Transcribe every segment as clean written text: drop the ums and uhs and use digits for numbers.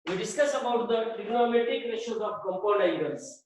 we discuss about the trigonometric ratios of compound angles.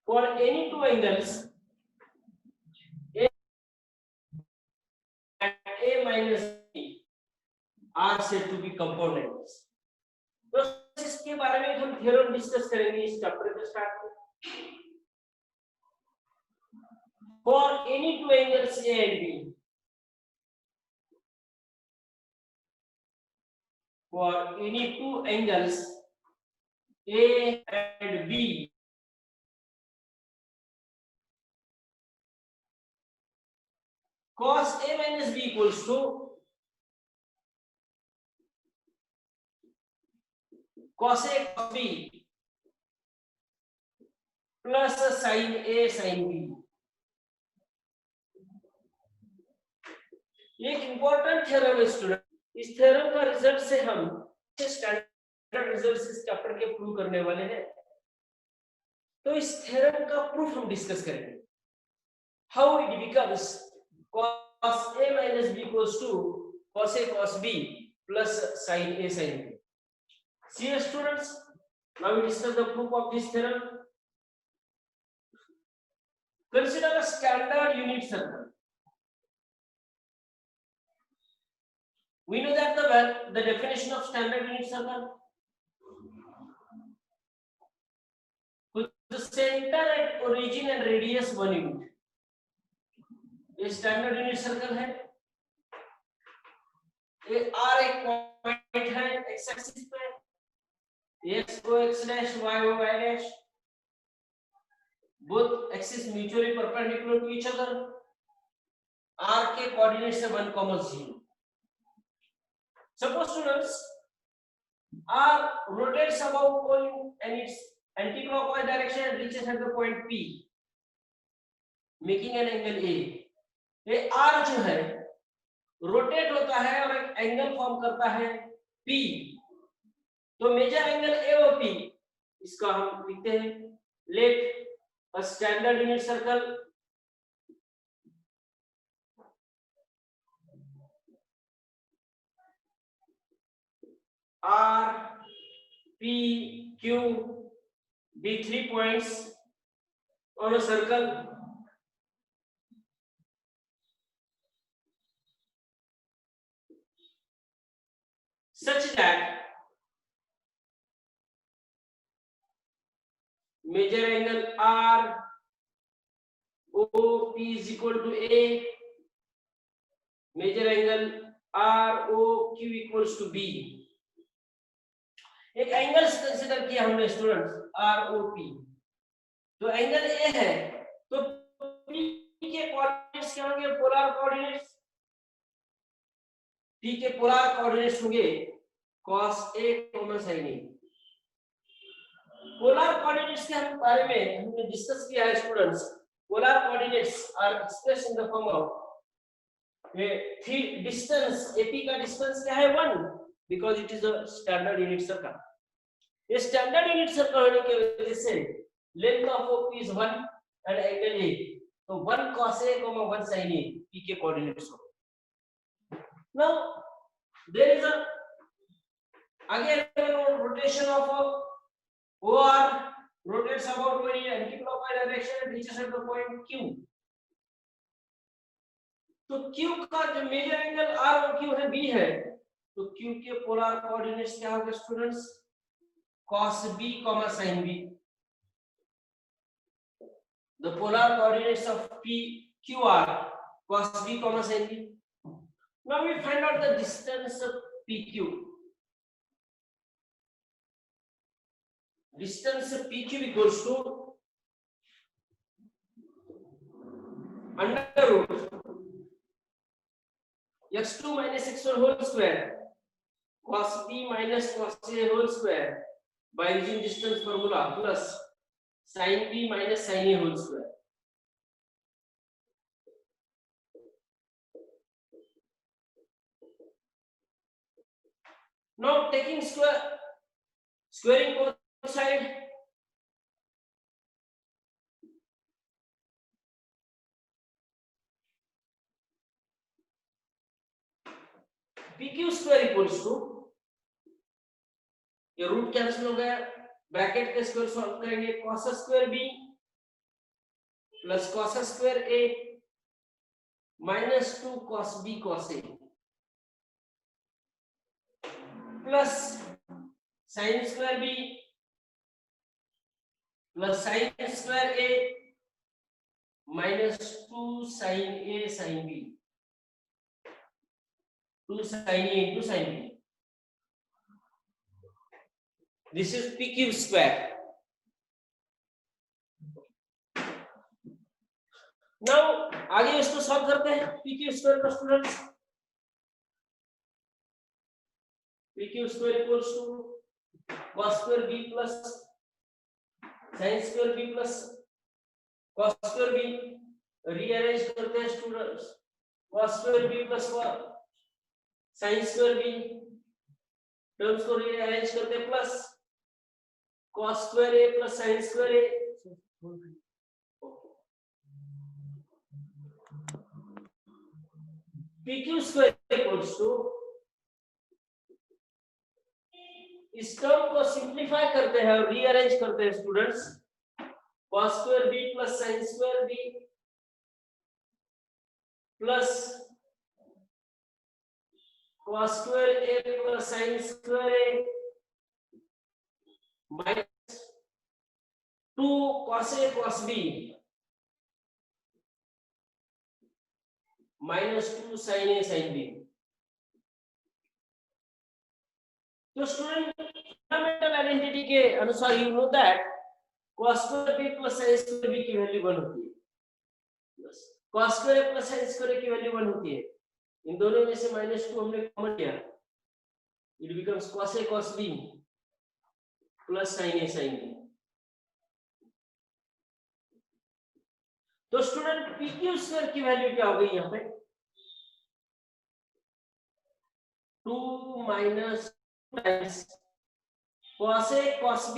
For any two angles A and A minus B are said to be compound angles. तो इसके बारे में हम theorem discuss करेंगे इस chapter के start में. For any two angles A and B, for any two angles A and B, cos A minus B equals to cos A cos B plus sin A sin B. ये एक important theorem है student. इस theorem का result से हम standard result इस chapter के prove करने वाले हैं. तो इस थ्योरम का प्रूफ हम डिस्कस करेंगे. How it becomes cos A minus B equals to cos A cos B plus sin A sin B. See students, now we discuss the proof of this theorem. Consider a standard unit circle. We know that the definition of standard unit circle, with the center at origin and radius 1 unit. ये standard unit circle है. ये r एक point है x axis पे, x को x dash y को y dash, both axes mutually perpendicular to each other. r के coordinates है 1, 0. Suppose students r rotates about pole and its anti-clockwise direction and reaches at the point P, making an angle A. ये r जो है rotate होता है और एक angle form करता है P. तो मेजर एंगल AOP इसका हम लिखते हैं. Let a standard unit circle R, P, Q be 3 points on a circle such that major angle R OP is equal to A, major angle ROQ equals to B. एक angles consider किया हमने students ROP. तो angle A है तो P के coordinates क्या होंगे? Polar coordinates. P के पोलर कोऑर्डिनेट्स होंगे cos A, sin A. Polar coordinates के बारे में हमने डिस्कस किया है students. Polar coordinates are expressed in the form of three distance. AP का डिस्टेंस क्या है? 1, because it is a standard unit circle. ये स्टैंडर्ड यूनिट सर्कल होने की वजह से length of OP is 1 and angle A. तो 1 cos A, 1 sin A P के कोऑर्डिनेट्स हो. Now there is a again rotation of OR rotates about when in anti-clockwise direction and reaches at the point Q. तो Q का जो major angle R और Q है B है, तो Q के पोलर कोऑर्डिनेट्स क्या होंगे students? cos B, sin B. The polar coordinates of PQ are cos B, sin B. Now we find out the distance of PQ. Distance of PQ equals to under root x2 minus x1 whole square cos B minus cos A whole square by using distance formula plus sin B minus sin A whole square. Now taking squaring both side, PQ square equals to, ये root cancel हो गया, bracket के square solve करेंगे, cos square b plus cos square a minus 2 cos b cos a plus sin square b plus sin square a minus 2 sin a sin b, 2 sin a into sin b. This is PQ square. Now आगे इसको solve करते हैं PQ square का students. PQ square equals to cos square b plus sin square b plus cos square b, rearrange करते हैं students, cos square b plus sin square b, terms को rearrange करते हैं, plus cos square a plus sin square a, PQ square equals to, इस term को simplify करते हैं और रीअरेंज करते हैं students, cos square b plus sin square b plus cos square a plus sin square a minus 2 cos a cos b minus 2 sin a sin b। तो student fundamental identity के अनुसार you know that cos square b plus sin square b की value 1 होती है, cos square a plus sin square a की value 1 होती है, इन दोनों में से -2 हमने कॉमन लिया, it becomes cos a cos b plus sin a sin b। तो स्टूडेंट PQ स्क्वायर की वैल्यू क्या हो गई यहाँ पे, 2 minus times cos a cos b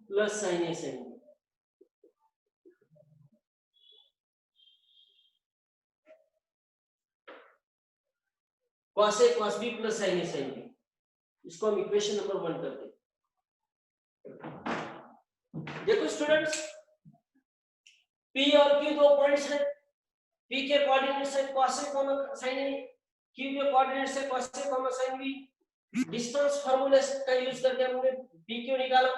plus sin a sin b। cos a cos b plus sin a sin b, इसको हम equation number 1 करते हैं। देखो स्टूडेंट्स, P और Q दो पॉइंट्स हैं, P के कोऑर्डिनेट्स है cos a sin a, Q के कोऑर्डिनेट्स है cos a sin b। Distance formula का यूज करके हमने PQ निकाला,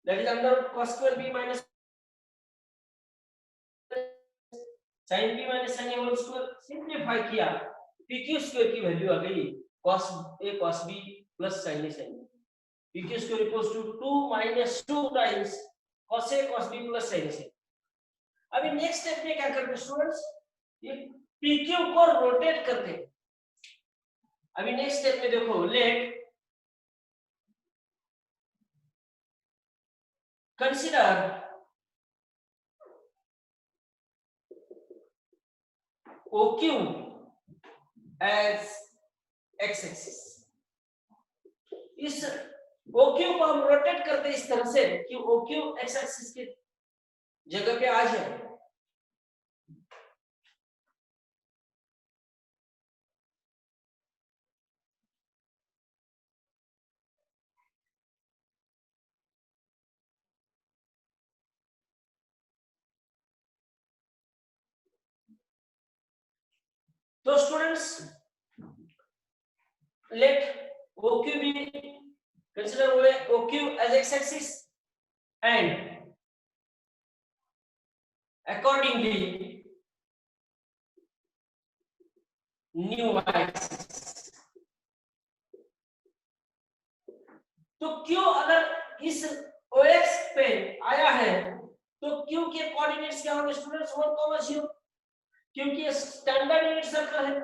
that is under cos square b minus sin b minus sin a whole square, simplify किया, PQ square की value आ गई cos a cos b plus sin a sin b। PQ square equals to 2 minus 2 times cos a cos b plus sin a sin b। अभी next step में क्या करते हैं students, ये PQ को रोटेट करते हैं। अभी नेक्स्ट स्टेप में देखो, let consider OQ as x axis. इस OQ को हम रोटेट करते हैं इस तरह से कि OQ x एक्सिस की जगह पे आ जाए। तो students let OQ be consider OQ as x axis and accordingly new y axis। तो Q अगर इस OX पे आया है तो Q के कोऑर्डिनेट्स क्या होंगे स्टूडेंट्स, 1, 0, क्योंकि ये स्टैंडर्ड यूनिट सर्कल है,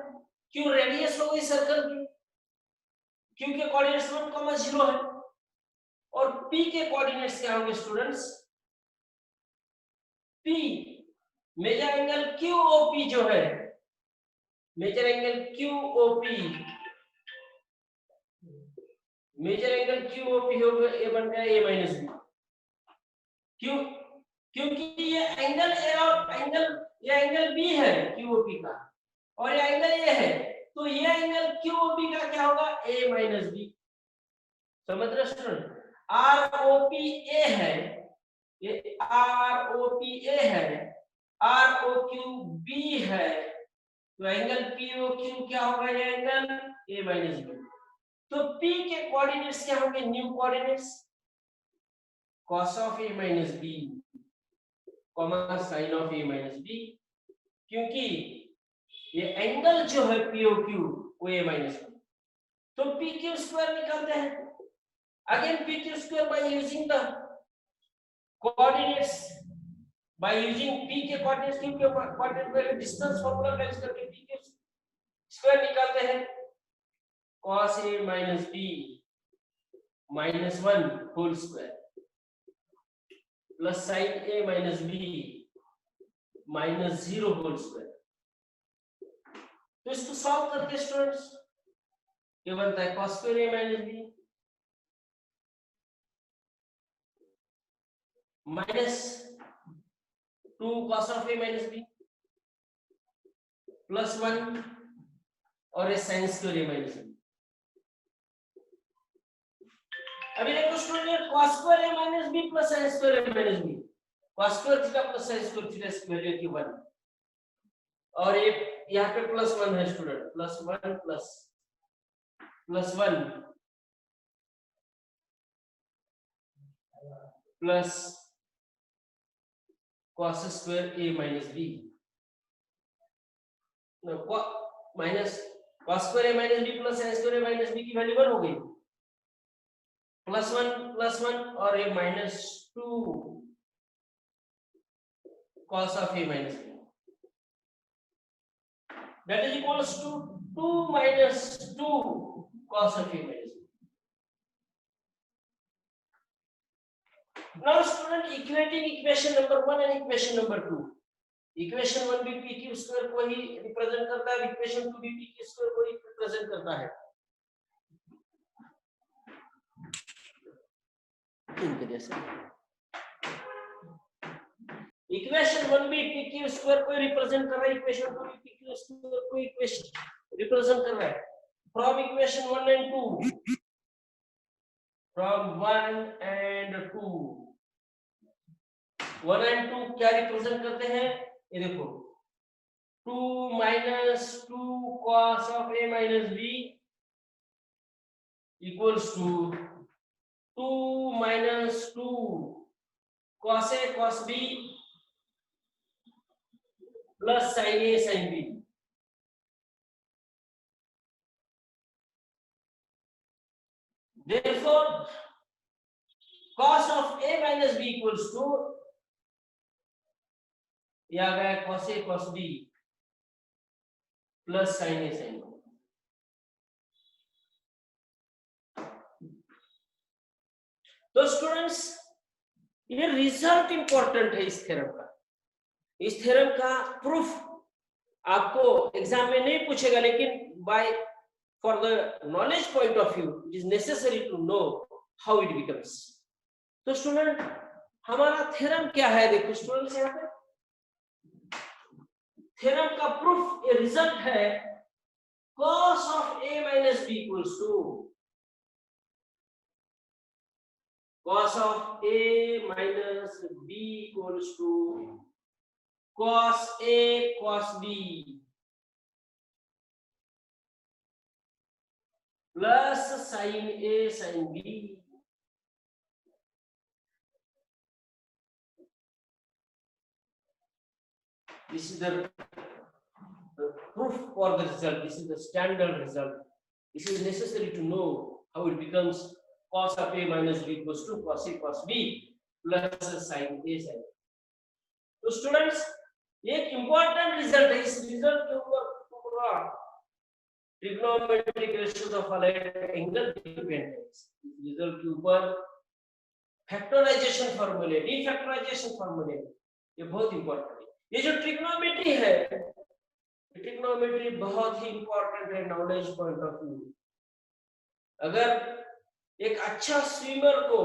Q रेडियस हो गई सर्कल की, Q के कोऑर्डिनेट्स 1, 0 है, और P के कोऑर्डिनेट्स क्या होंगे students, P major angle QOP जो है, major angle QOP, major angle QOP होगा ये बन गया a माइनस बी। क्यों, क्योंकि ये एंगल A और एंगल B है QOP का, और ये एंगल A है, तो ये एंगल क्यूओबी का क्या होगा, ए माइनस बी। समझ रहे student, R O P A है, ये आर ओ पी ए है, आर ओ क्यू बी है, तो एंगल पी ओ क्यू क्या होगा, ये एंगल ए माइनस बी। तो p के कोऑर्डिनेट्स क्या होंगे, new coordinates cos of a minus b sin of a minus b, क्योंकि ये एंगल जो है POQ वो a माइनस b। तो PQ स्क्वायर निकालते हैं, again PQ square by using the coordinates, by using p के कोऑर्डिनेट्स, q के कोऑर्डिनेट वैल्यू डिस्टेंस फार्मूला का यूज करके PQ स्क्वायर निकालते हैं, cos a minus b minus 1 whole square plus sin a minus b minus 0 whole square. तो इसको solve करके students ये बनता है cos square a minus b minus 2 cos of a minus b plus 1 और ये sin square a minus b। अभी देखो student, cos square a minus b plus sin square a minus b, cos square theta plus sin square theta square ये की 1, और ये यहाँ पे प्लस 1 है student, plus 1 plus 1 plus cos square a minus b minus cos square a minus b plus sin square a minus b की value 1 हो गई, प्लस 1 और ये minus 2 cos of a minus b, that is equals to 2 minus 2 cos of a minus b. Now student, equating equation number 1 and equation number 2, equation 1 भी pq square को ही represent करता है, equation 2 भी pq square को ही represent करता है। Equation 1 भी pq square को रिप्रेजेंट कर रहा है, इक्वेशन 2 भी pq स्क्वायर को इक्वेशन रिप्रेजेंट कर रहा है। From equation 1 and 2, from 1 and 2, 1 and 2 क्या रिप्रेजेंट करते हैं, ये देखो 2 minus 2 cos of a minus b equals to 2 minus 2 cos a cos b plus sin a sin b। Therefore, cos of a minus b equals to ये आ गया cos a cos b plus sin a sin b। तो students, ये result important है इस theorem का। इस theorem का proof आपको एग्जाम में नहीं पूछेगा, लेकिन by for the knowledge point of view it is necessary to know how it becomes. तो स्टूडेंट, हमारा थ्योरम क्या है, देखो स्टूडेंट्स, यहाँ पे थ्योरम का प्रूफ, ये रिजल्ट है cos of a minus b equals to cos of a minus b equals to cos a cos b plus sin a sin b। This is the proof for the result. This is the standard result. This is necessary to know how it becomes cos of a minus b equals to cos a cos b plus sin a sin b। तो students, एक important result है, इस result के ऊपर पूरा trigonometric ratios of aligned angle depend है। इस result के ऊपर फैक्टराइजेशन फार्मूले, डीफैक्टराइजेशन फार्मूले, ये बहुत इंपॉर्टेंट है। ये जो ट्रिग्नोमेट्री है, ट्रिग्नोमेट्री बहुत ही इंपॉर्टेंट है नॉलेज पॉइंट ऑफ व्यू। अगर एक अच्छा स्विमर को,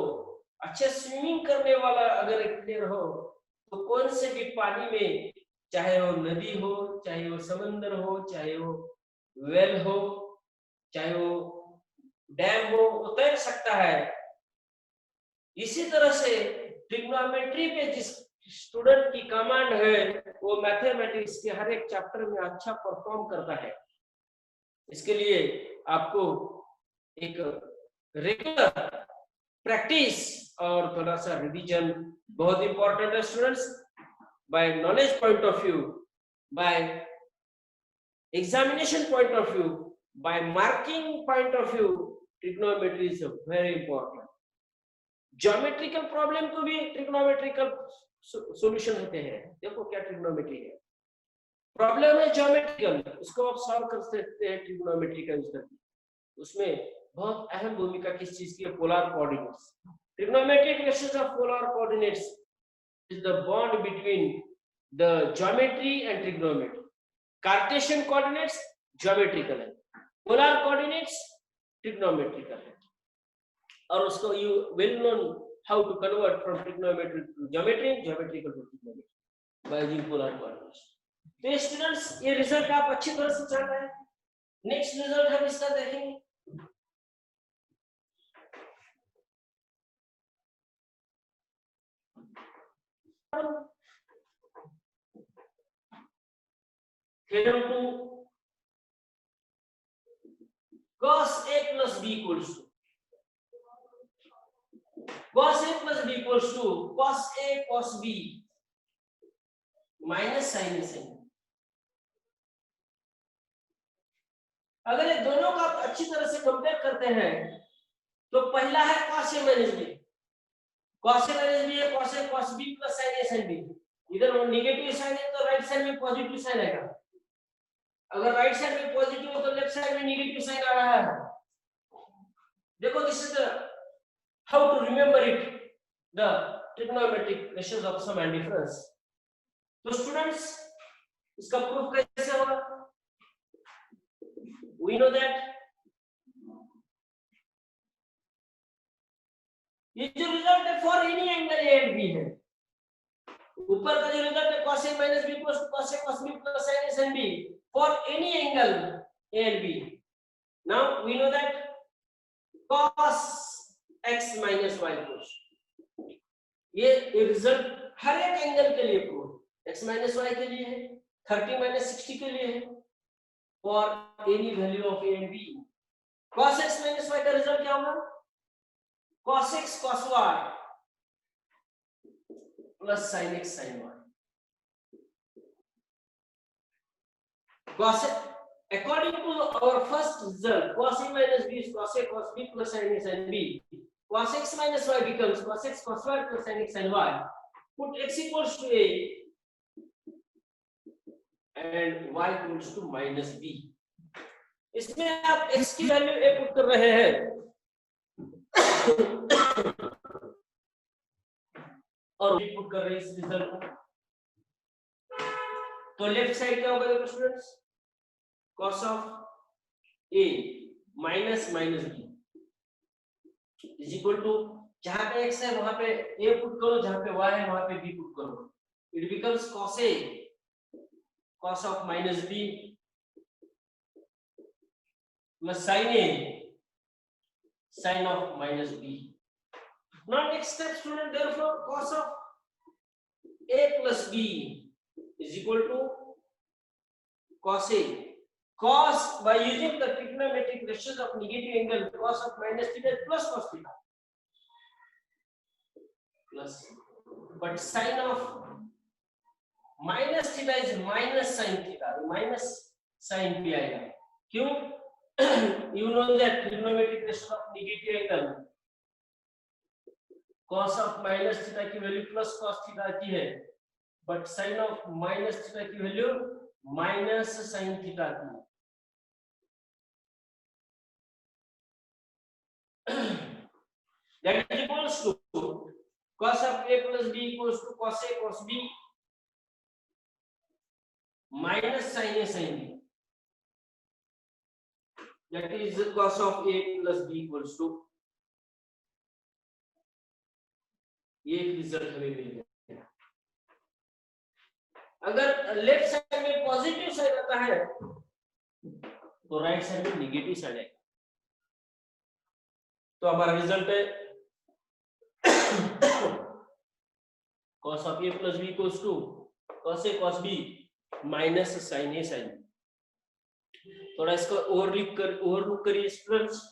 अच्छा स्विमिंग करने वाला अगर एक प्लेयर हो, तो कौन से भी पानी में, चाहे वो नदी हो, चाहे वो समंदर हो, चाहे वो वेल हो, चाहे वो डैम हो, वो तैर सकता है। इसी तरह से ट्रिग्नोमेट्री पे जिस स्टूडेंट की कमांड है वो मैथमेटिक्स के हर एक चैप्टर में अच्छा परफॉर्म करता है। इसके लिए आपको एक रेगुलर प्रैक्टिस और थोड़ा सा रिवीजन बहुत इंपॉर्टेंट है students. By knowledge point of view, by examination point of view, by marking point of view, trigonometry is very important. Geometrical problem को भी ट्रिग्नोमेट्रिकल सॉल्यूशन होते हैं। देखो क्या ट्रिग्नोमेट्री है, प्रॉब्लम है ज्योमेट्रिकल, उसको आप सॉल्व कर सकते हैं ट्रिग्नोमेट्री का यूज करके। उसमें बहुत अहम भूमिका किस चीज की है? Polar coordinates. Trigonometric ratios of polar coordinates is the bond between the geometry and trigonometry. Cartesian coordinates geometrical है, पोलर कोऑर्डिनेट्स ट्रिग्नोमेट्रिकल है। और उसको you will know how to convert from trigonometry to geometry, geometrical to trigonometry by using polar coordinates. तो students ये result आप अच्छी तरह से जान रहे हैं। नेक्स्ट रिजल्ट हम इसका देखेंगे। Theorem 2 cos a plus b equals to cos a plus b equals to cos a cos b minus sin a sin। अगर ये दोनों का आप अच्छी तरह से कंपेयर करते हैं तो पहला है cos a minus b, cos a minus b है cos a cos b plus sin a sin b। इधर वो नेगेटिव साइन है तो राइट साइड में पॉजिटिव साइन आएगा, अगर राइट साइड में पॉजिटिव हो तो लेफ्ट साइड में नेगेटिव साइन आ रहा है। देखो this is the how to remember it, the trigonometric ratios of sum and difference. तो स्टूडेंट्स इसका प्रूफ कैसे होगा? वी नो दैट ये जो रिजल्ट है for any angle A and B है। ऊपर का जो रिजल्ट है cos a minus b equals to cos a cos b plus sin a sin b for any angle a and b। now we know that cos x minus y equals, ये result हर एक angle के लिए prove x minus y के लिए है, 30 minus 60 के लिए है, for any value of a and b। cos x minus y का रिजल्ट क्या होगा? cos x cos y plus sin x sin y। cos according to our first result, cos a minus b is cos a cos b plus sin a sin b। cos x minus y becomes cos x cos y plus sin x sin y। put x equals to a and y equals to minus b। इसमें आप x की value a put कर रहे हैं और b put कर रहे हैं इस रिजल्ट को, तो लेफ्ट साइड क्या होगा देखो students? cos of a minus minus b is equal to, जहां पे x है वहां पे a पुट करो, जहां पे y है वहां पे b पुट करो। it becomes cos a cos of minus b plus sin a sin of minus b। now next step student, therefore cos of a plus b is equal to cos a, cos by using the trigonometric ratios of negative angle cos of minus theta plus cos theta plus, but sin of minus theta is minus sin theta, minus sin p आएगा। क्यों? you know that trigonometric ratio of negative angle cos of minus theta की value plus cos theta आती है, but sin of minus theta की value minus sin theta आती है। that is equals to cos of a plus b equals to cos a cos b minus sin a sin b। that is cos of a plus b equals to, ये result हमें मिल गया। अगर left side में positive sign आता है तो right side में negative side आएगा। तो हमारा रिजल्ट है cos of a plus b equals to cos a cos b minus sin a sin b। थोड़ा इसको ओवरलुक करिए स्टूडेंट्स।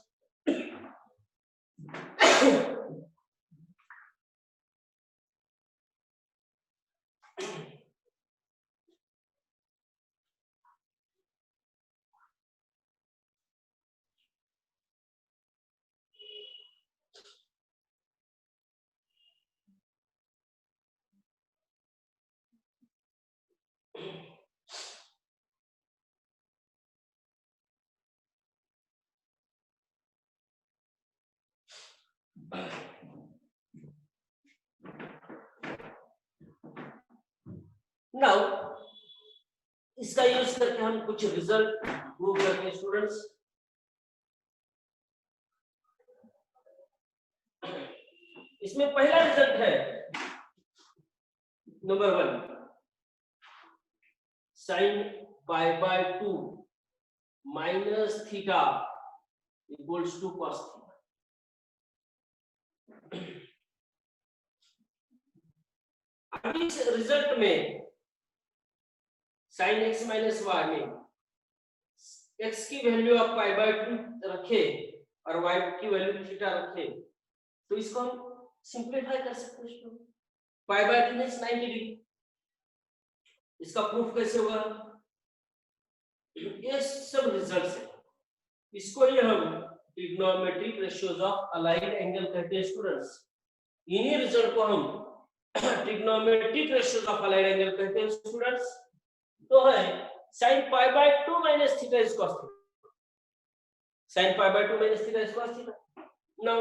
नाउ इसका यूज करके हम कुछ रिजल्ट प्रूव करते हैं स्टूडेंट्स। इसमें पहला रिजल्ट है number 1, sin π/2 minus theta equals to cos theta. अब इस रिजल्ट में sin x माइनस y में x की वैल्यू आप π/2 रखे और y की वैल्यू थीटा रखे तो इसको हम सिंपलीफाई कर सकते हैं। π/2 मींस 90 डिग्री। इसका प्रूफ कैसे होगा? ये सब रिजल्ट है, इसको ही हम trigonometric ratios of aligned angle कहते हैं स्टूडेंट्स। इन्हीं रिजल्ट को हम trigonometric ratios of aligned angle कहते हैं स्टूडेंट्स। तो है sin π/2 minus theta is cos theta। sin π/2 minus theta is cos theta। Now